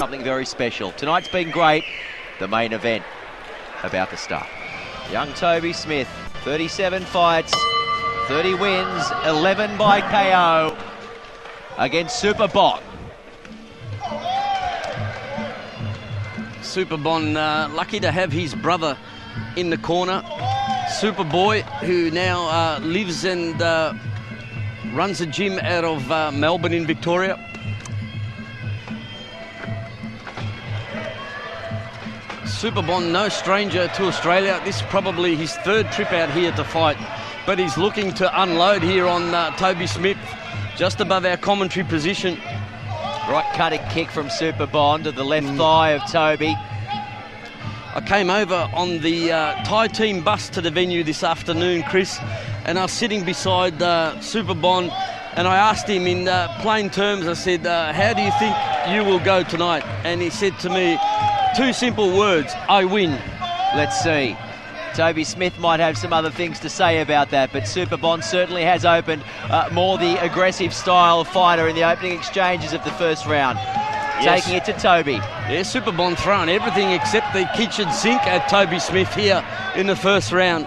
something very special. Tonight's been great. The main event about to start. Young Toby Smith, 37 fights, 30 wins, 11 by KO against Superbon. Superbon lucky to have his brother in the corner. Superboy, who now lives and runs a gym out of Melbourne in Victoria. Superbon, no stranger to Australia. This is probably his third trip out here to fight, but he's looking to unload here on Toby Smith, just above our commentary position. Right cutting kick from Superbon to the left thigh of Toby. I came over on the Thai team bus to the venue this afternoon, Chris, and I was sitting beside Superbon, and I asked him in plain terms, I said, how do you think you will go tonight? And he said to me, two simple words: I win. Let's see. Toby Smith might have some other things to say about that, but Superbon certainly has opened more the aggressive style of fighter in the opening exchanges of the first round. Yes. Taking it to Toby. Yeah, Superbon throwing everything except the kitchen sink at Toby Smith here in the first round.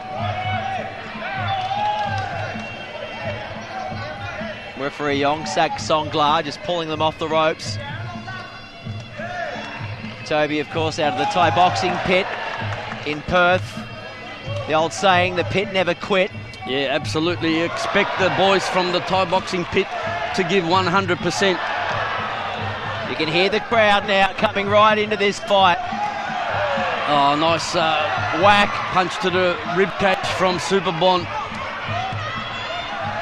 Referee Yongsak Songla just pulling them off the ropes. Toby, of course, out of the Thai boxing pit in Perth. The old saying, the pit never quit. Yeah, absolutely. You expect the boys from the Thai boxing pit to give 100%. You can hear the crowd now coming right into this fight. Oh, nice whack punch to the ribcage from Superbon.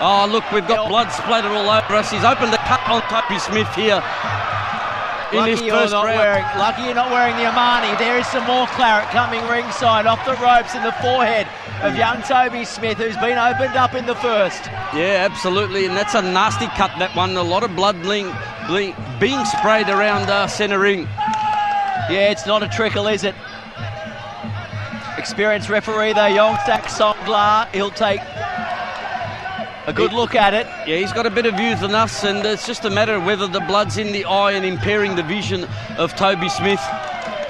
Oh, look, we've got blood splattered all over us. He's opened the cut on Toby Smith here. Lucky you're not wearing the Armani. There is some more claret coming ringside off the ropes in the forehead of young Toby Smith, who's been opened up in the first. Yeah, absolutely, and that's a nasty cut, that one. A lot of blood being sprayed around centre ring. Yeah, it's not a trickle, is it? Experienced referee though, Yongsak Songla. He'll take a good look at it. Yeah, he's got a bit of youth than us, and it's just a matter of whether the blood's in the eye and impairing the vision of Toby Smith.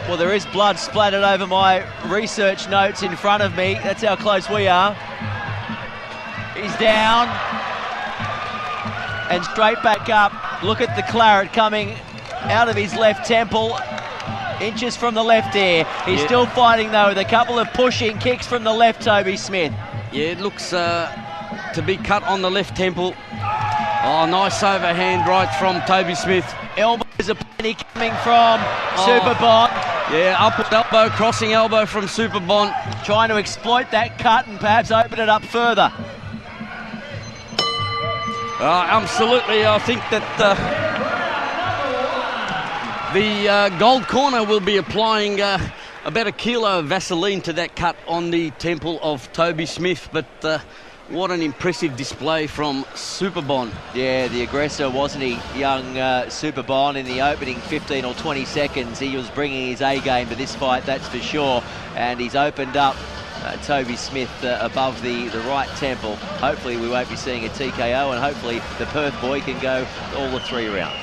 Well, there is blood splattered over my research notes in front of me. That's how close we are. He's down and straight back up. Look at the claret coming out of his left temple, inches from the left ear. He's still fighting though with a couple of pushing kicks from the left, Toby Smith. Yeah, it looks to be cut on the left temple. Oh, nice overhand right from Toby Smith. Elbows are plenty coming from Superbon. Yeah, upward elbow, crossing elbow from Superbon. Trying to exploit that cut and perhaps open it up further. Absolutely, I think that the Gold Corner will be applying about a kilo of Vaseline to that cut on the temple of Toby Smith, but what an impressive display from Superbon. Yeah, the aggressor, wasn't he, young Superbon, in the opening 15 or 20 seconds. He was bringing his A game to this fight, that's for sure, and he's opened up Toby Smith above the right temple. Hopefully we won't be seeing a TKO, and hopefully the Perth boy can go all the 3 rounds.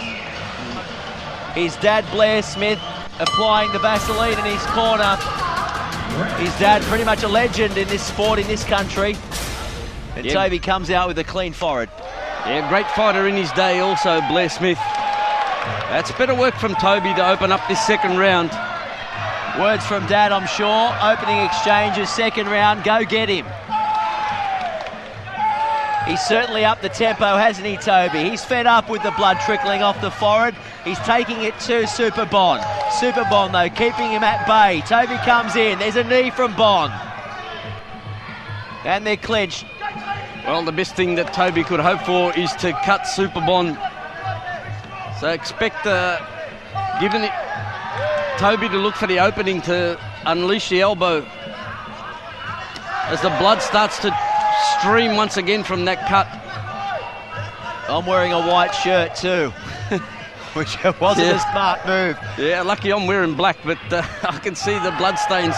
His dad, Blair Smith, applying the Vaseline in his corner. His dad, pretty much a legend in this sport in this country. And Toby comes out with a clean forehead. Yeah, great fighter in his day also, Blair Smith. That's better work from Toby to open up this second round. Words from Dad, I'm sure. Opening exchanges, second round, go get him. He's certainly upped the tempo, hasn't he, Toby? He's fed up with the blood trickling off the forehead. He's taking it to Superbon. Superbon, though, keeping him at bay. Toby comes in. There's a knee from Bon. And they're clinched. Well, the best thing that Toby could hope for is to cut Superbon. So expect, given it, Toby to look for the opening to unleash the elbow as the blood starts to stream once again from that cut. I'm wearing a white shirt too, which wasn't a smart move. Yeah, lucky I'm wearing black, but I can see the blood stains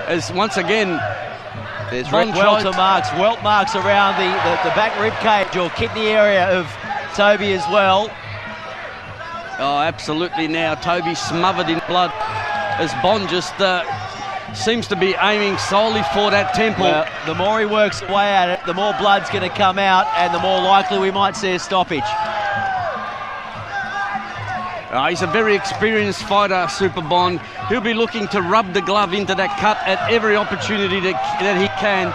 as once again there's welt marks around the back rib cage or kidney area of Toby as well. Oh, absolutely now. Toby smothered in blood as Bond just seems to be aiming solely for that temple. Well, the more he works away at it, the more blood's going to come out and the more likely we might see a stoppage. He's a very experienced fighter, Superbon. He'll be looking to rub the glove into that cut at every opportunity that he can.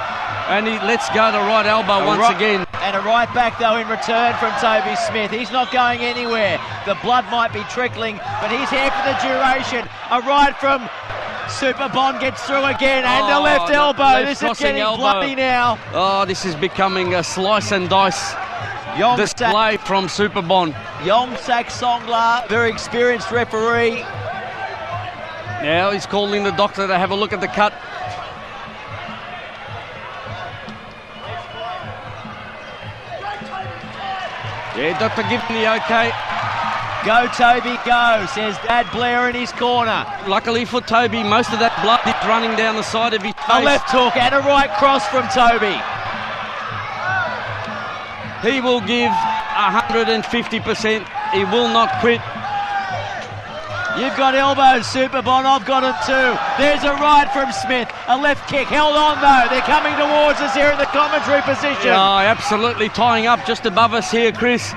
And he lets go the right elbow once again. And a right back, though, in return from Toby Smith. He's not going anywhere. The blood might be trickling, but he's here for the duration. A right from Superbon gets through again, and a left elbow. This is getting bloody now. Oh, this is becoming a slice and dice display from Superbon. Yongsak Songla, very experienced referee. Now he's calling the doctor to have a look at the cut. Yeah, doctor giving the okay. Go Toby, go, says Dad Blair in his corner. Luckily for Toby, most of that blood is running down the side of his face. A left hook and a right cross from Toby. He will give 150%. He will not quit. You've got elbows, Superbon. I've got them too. There's a right from Smith. A left kick. Held on, though. They're coming towards us here in the commentary position. Oh, absolutely tying up just above us here, Chris.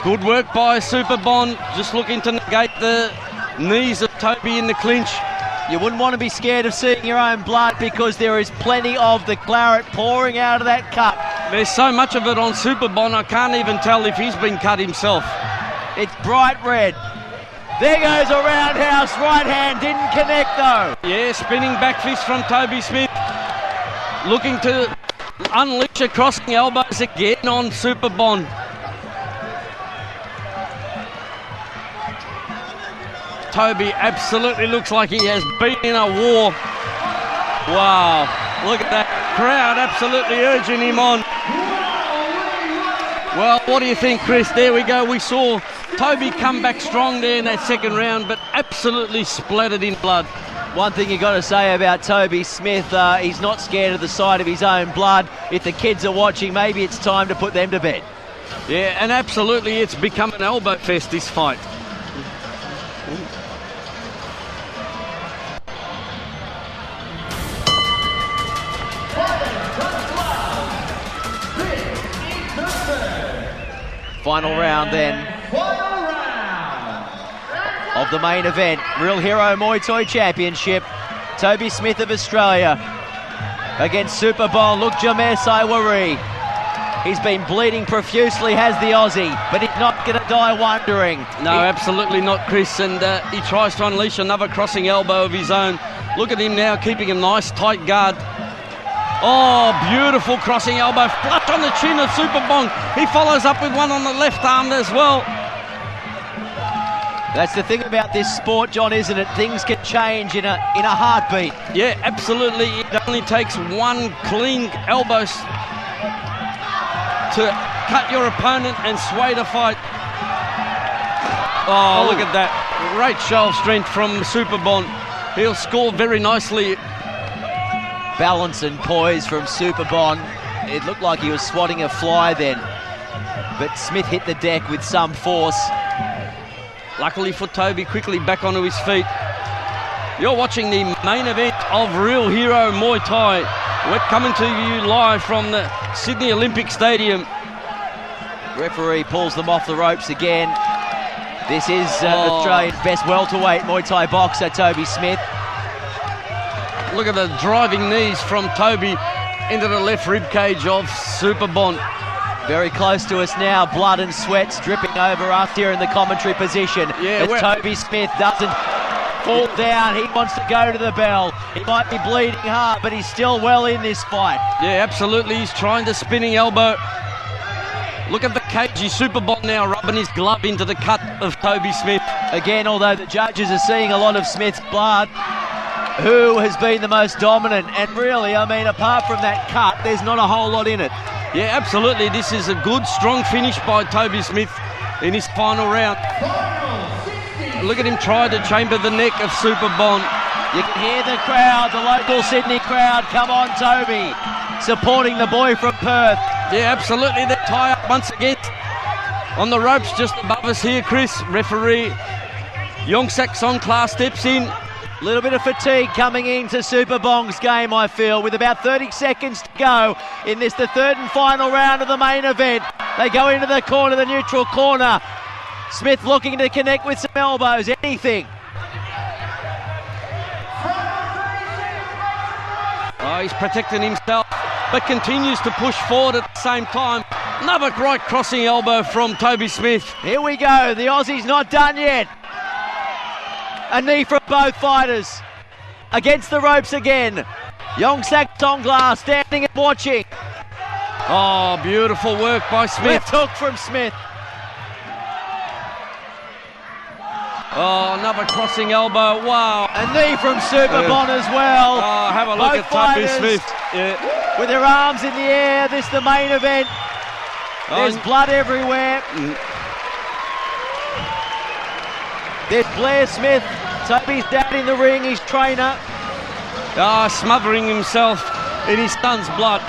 Good work by Superbon. Just looking to negate the knees of Toby in the clinch. You wouldn't want to be scared of seeing your own blood because there is plenty of the claret pouring out of that cut. There's so much of it on Superbon, I can't even tell if he's been cut himself. It's bright red. There goes a roundhouse. Right hand didn't connect, though. Yeah, spinning back fist from Toby Smith. Looking to unleash a crossing elbows again on Superbon. Toby absolutely looks like he has been in a war. Wow, look at that crowd absolutely urging him on. Well, what do you think, Chris? There we go. We saw Toby come back strong there in that second round, but absolutely splattered in blood. One thing you got to say about Toby Smith, he's not scared of the sight of his own blood. If the kids are watching, maybe it's time to put them to bed. Yeah, and absolutely it's become an elbow fest, this fight. Final round then of the main event, Real Hero Muay Thai Championship. Toby Smith of Australia against Superbon Luk Jamer Saiwari. He's been bleeding profusely, has the Aussie, but he's not going to die wondering. No, absolutely not, Chris, and he tries to unleash another crossing elbow of his own. Look at him now, keeping a nice tight guard. Oh, beautiful crossing elbow, flush on the chin of Superbon. He follows up with one on the left arm as well. That's the thing about this sport, John, isn't it? Things can change in a heartbeat. Yeah, absolutely. It only takes one clean elbow to cut your opponent and sway the fight. Oh, look at that. Great show of strength from Superbon. He'll score very nicely. Balance and poise from Superbon. It looked like he was swatting a fly then, but Smith hit the deck with some force. Luckily for Toby, quickly back onto his feet. You're watching the main event of Real Hero Muay Thai. We're coming to you live from the Sydney Olympic Stadium. Referee pulls them off the ropes again. This is Australia's best welterweight Muay Thai boxer, Toby Smith. Look at the driving knees from Toby into the left rib cage of Superbon. Very close to us now, blood and sweat's dripping over us here in the commentary position. Yeah, as Toby Smith doesn't fall down, he wants to go to the bell. He might be bleeding hard, but he's still well in this fight. Yeah, absolutely, he's trying the spinning elbow. Look at the cagey Superbon now rubbing his glove into the cut of Toby Smith. Again, although the judges are seeing a lot of Smith's blood, who has been the most dominant? And really, I mean, apart from that cut, there's not a whole lot in it. Yeah, absolutely. This is a good, strong finish by Toby Smith in his final round. Look at him try to chamber the neck of Superbon. You can hear the crowd, the local Sydney crowd. Come on, Toby. Supporting the boy from Perth. Yeah, absolutely. They tie up once again. On the ropes just above us here, Chris, referee Yongsak Songkla steps in. A little bit of fatigue coming into Superbon's game, I feel, with about 30 seconds to go in this, the third and final round of the main event. They go into the corner, the neutral corner. Smith looking to connect with some elbows, anything. Oh, he's protecting himself, but continues to push forward at the same time. Another right crossing elbow from Toby Smith. Here we go, the Aussie's not done yet. A knee from both fighters. Against the ropes again. Yongsak Songkla standing and watching. Oh, beautiful work by Smith. Left hook from Smith. Oh, another crossing elbow. Wow. A knee from Superbon as well. Oh, have a look both at Toby fighters Smith. Yeah. with their arms in the air. This is the main event. There's blood everywhere. There's Blair Smith. Toby's down in the ring, his trainer. Smothering himself in his son's blood.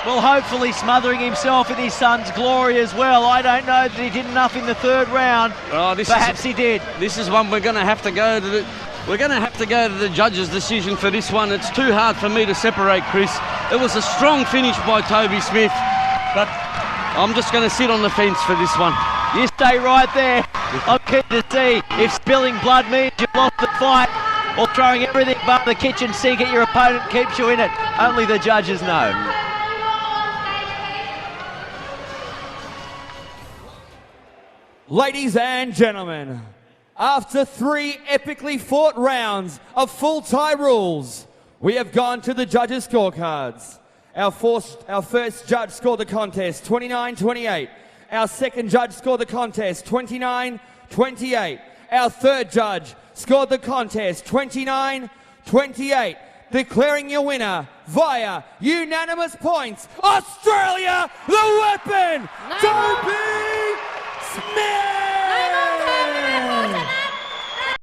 Well, hopefully smothering himself in his son's glory as well. I don't know that he did enough in the third round. Perhaps he did. This is one we're going to have to go to. We're going to have to go to the judge's decision for this one. It's too hard for me to separate, Chris. It was a strong finish by Toby Smith, but I'm just going to sit on the fence for this one. You stay right there. I'm keen to see if spilling blood means you've lost the fight or throwing everything but the kitchen sink at your opponent keeps you in it. Only the judges know. Ladies and gentlemen, after 3 epically fought rounds of full tie rules, we have gone to the judges' scorecards. Our first judge scored the contest 29-28. Our second judge scored the contest 29-28. Our third judge scored the contest 29-28. Declaring your winner via unanimous points, Australia, the weapon, Toby